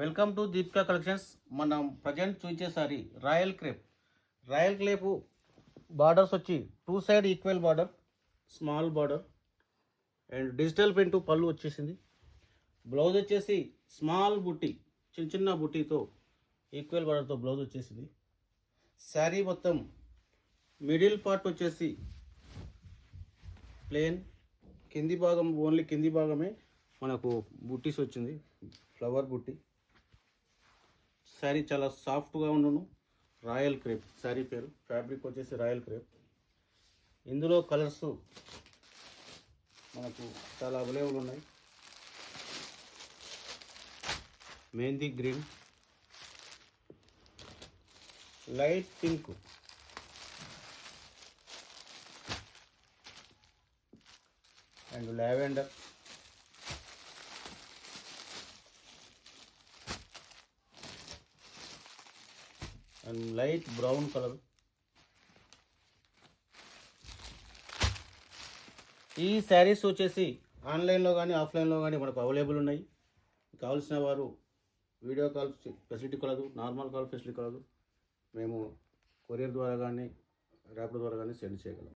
Welcome to Deepika collections. మనం present చూసేసారి royal crepe borders వచ్చి 2 side equal border, small border and digital print పళ్ళు వచ్చేసింది. Blouse వచ్చేసి small బుట్టి, చిన్న బుట్టితో ఈక్వల్ బార్డర్తో బ్లౌజ్ వచ్చేసింది. శారీ మొత్తం మిడిల్ పార్ట్ వచ్చేసి ప్లేన్, కింది భాగం ఓన్లీ కింది భాగమే మనకు బుట్టీస్ వచ్చింది, ఫ్లవర్ బుట్టి. శారీ చాలా సాఫ్ట్గా ఉండును. రాయల్ క్రేప్ శారీ పేరు, ఫ్యాబ్రిక్ వచ్చేసి రాయల్ క్రేప్. ఇందులో కలర్స్ మనకు చాలా అవైలబుల్ ఉన్నాయి. Mehndi green, light pink, and lavender, and light brown colour. ఈ శారీస్ వచ్చేసి ఆన్లైన్లో కానీ ఆఫ్లైన్లో కానీ మనకు అవైలబుల్ ఉన్నాయి. కావాల్సిన వారు వీడియో కాల్ ఫెసిలిటీ కలదు, నార్మల్ కాల్ ఫెసిలిటీ కలదు. మేము కొరియర్ ద్వారా కానీ ర్యాపిడో ద్వారా కానీ సెండ్ చేయగలం.